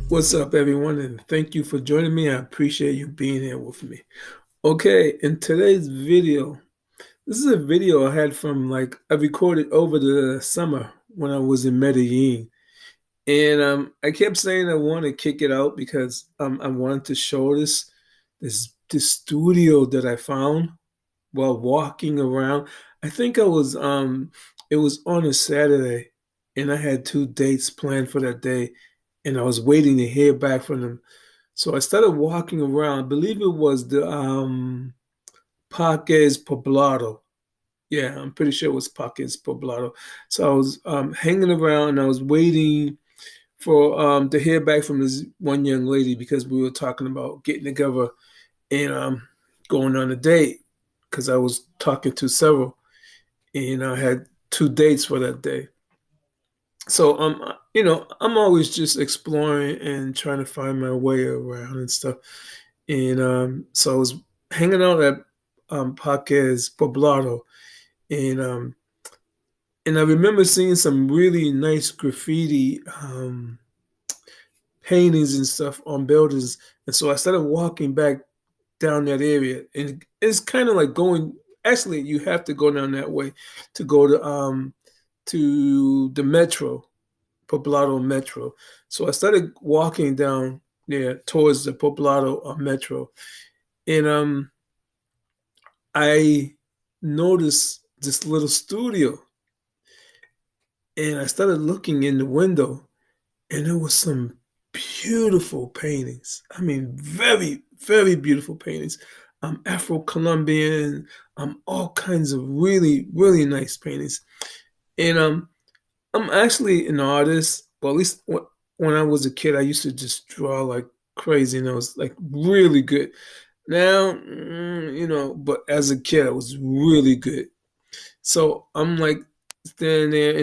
What's up, everyone? And thank you for joining me. I appreciate you being here with me. Okay, in today's video, this is a video I had from I recorded over the summer when I was in Medellin. And I kept saying I want to kick it out because I wanted to show this studio that I found while walking around. I think it was on a Saturday, and I had two dates planned for that day, and I was waiting to hear back from them. So I started walking around. I believe it was the Parques Poblado. Yeah, I'm pretty sure it was Parques Poblado. So I was hanging around and I was waiting for to hear back from this one young lady because we were talking about getting together and going on a date because I was talking to several and I had two dates for that day. So I'm always just exploring and trying to find my way around and stuff. And so I was hanging out at Parques Poblado, and I remember seeing some really nice graffiti paintings and stuff on buildings. And so I started walking back down that area, and it's kind of like going. Actually, you have to go down that way to go to the metro, Poblado Metro. So I started walking down there towards the Poblado Metro, and I noticed this little studio, and I started looking in the window, and there was some beautiful paintings. I mean, very, very beautiful paintings. Afro-Colombian, all kinds of really, really nice paintings. And I'm actually an artist. Well, at least when I was a kid, I used to just draw like crazy, and I was like really good. Now, but as a kid, I was really good. So I'm like standing there,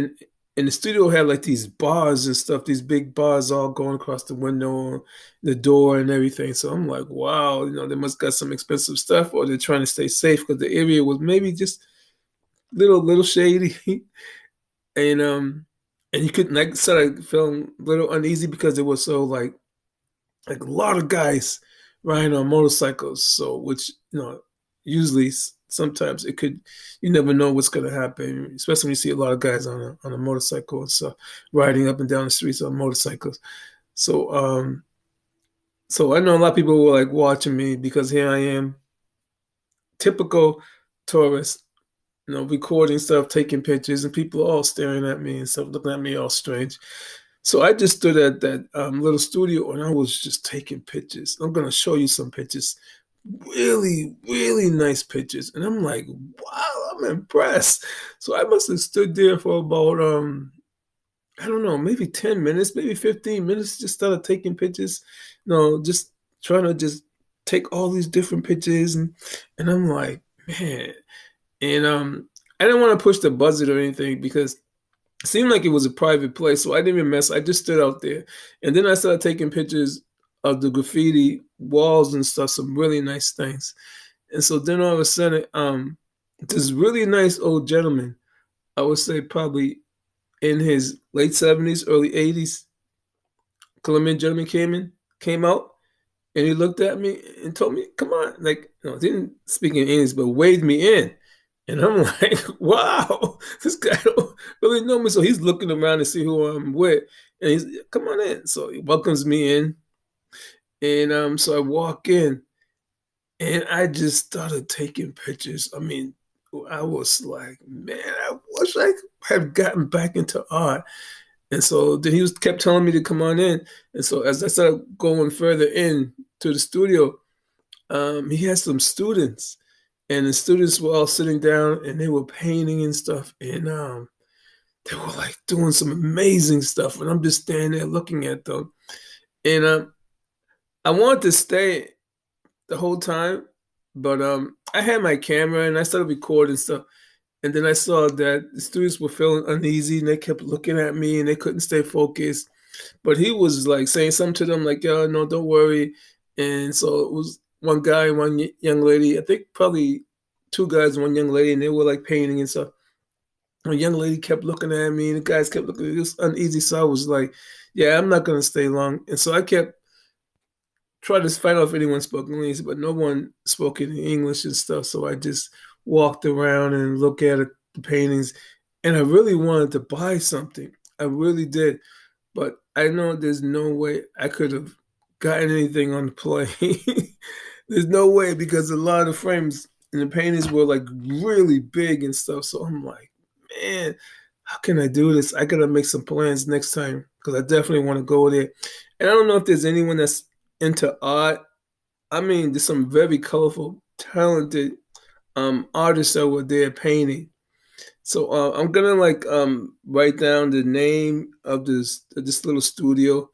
and the studio had like these bars and stuff, these big bars all going across the window, the door, and everything. So I'm like, wow, they must got some expensive stuff, or they're trying to stay safe because the area was maybe just little shady, and you could like sort of feel a little uneasy because it was so like a lot of guys riding on motorcycles. So which usually sometimes it could you never know what's going to happen, especially when you see a lot of guys on a motorcycle and stuff riding up and down the streets on motorcycles. So so I know a lot of people were like watching me because here I am, typical tourist, recording stuff, taking pictures, and people all staring at me and stuff, looking at me all strange. So I just stood at that little studio and I was just taking pictures. I'm gonna show you some pictures, really, really nice pictures. And I'm like, wow, I'm impressed. So I must have stood there for about I don't know, maybe 10 minutes, maybe 15 minutes, just started taking pictures, just trying to just take all these different pictures and I'm like, man. And I didn't want to push the buzzer or anything because it seemed like it was a private place, so I didn't even mess. I just stood out there, and then I started taking pictures of the graffiti walls and stuff, some really nice things. And so then all of a sudden, this really nice old gentleman, I would say probably in his late 70s, early 80s, Colombian gentleman came out, and he looked at me and told me, "Come on," like didn't speak in English, but waved me in. And I'm like, wow, this guy don't really know me. So he's looking around to see who I'm with. And he's, come on in. So he welcomes me in. And so I walk in and I just started taking pictures. I mean, I was like, man, I wish I had gotten back into art. And so then kept telling me to come on in. And so as I started going further in to the studio, he had some students, and the students were all sitting down and they were painting and stuff, and they were like doing some amazing stuff, and I'm just standing there looking at them, and I wanted to stay the whole time, but I had my camera and I started recording stuff, and then I saw that the students were feeling uneasy and they kept looking at me and they couldn't stay focused, but he was like saying something to them like, "Yo, no, don't worry." And so it was one guy, one young lady. I think probably two guys, one young lady, and they were like painting and stuff. A young lady kept looking at me, and the guys kept looking. It was uneasy, so I was like, "Yeah, I'm not gonna stay long." And so I kept trying to find out if anyone spoke English, but no one spoke any English and stuff. So I just walked around and looked at the paintings, and I really wanted to buy something. I really did, but I know there's no way I could have gotten anything on the plane. There's no way because a lot of the frames and the paintings were like really big and stuff. So I'm like, man, how can I do this? I gotta make some plans next time because I definitely want to go there. And I don't know if there's anyone that's into art. I mean, there's some very colorful, talented artists that were there painting. So I'm gonna like write down the name of this little studio,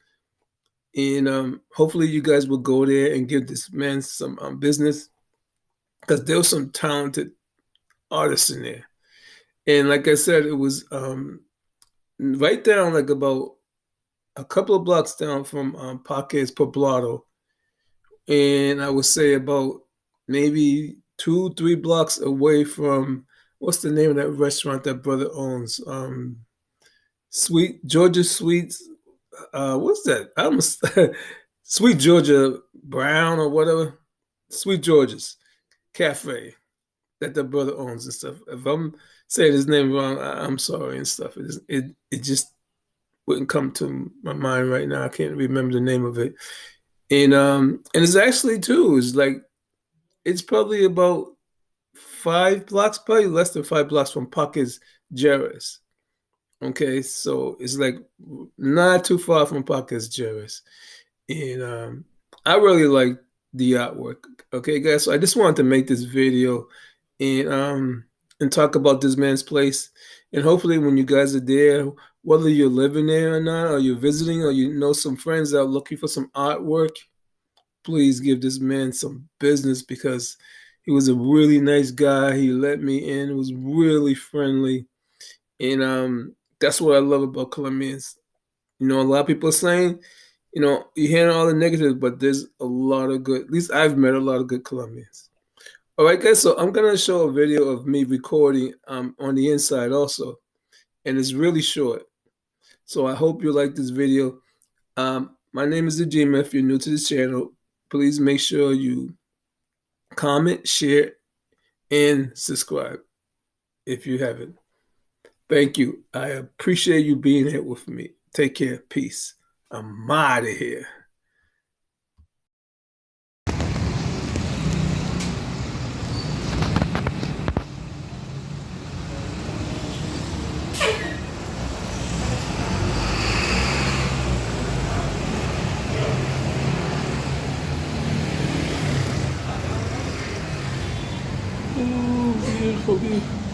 and hopefully you guys will go there and give this man some business because there was some talented artists in there. And like I said, it was right down like about a couple of blocks down from Parques Poblado, and I would say about maybe 2, 3 blocks away from what's the name of that restaurant that brother owns? Sweet Georgia Sweets. What's that? I almost Sweet Georgia Brown or whatever. Sweet Georgia's Cafe that the brother owns and stuff. If I'm saying his name wrong, I'm sorry and stuff. It just wouldn't come to my mind right now. I can't remember the name of it. And it's actually too. It's like it's probably about 5 blocks, probably less than 5 blocks from Parques Jerez. Okay, so it's like not too far from Parques Jerez. And I really like the artwork. Okay, guys. So I just wanted to make this video and talk about this man's place. And hopefully, when you guys are there, whether you're living there or not, or you're visiting, or you know some friends that are looking for some artwork, please give this man some business because he was a really nice guy. He let me in. Was really friendly, and that's what I love about Colombians. You know, a lot of people are saying, you know, you hear all the negatives, but there's a lot of good. At least I've met a lot of good Colombians. All right, guys. So I'm gonna show a video of me recording on the inside also, and it's really short. So I hope you like this video. My name is Ajima. If you're new to this channel, please make sure you comment, share, and subscribe if you haven't. Thank you. I appreciate you being here with me. Take care. Peace. I'm out of here. Ooh, beautiful, beautiful.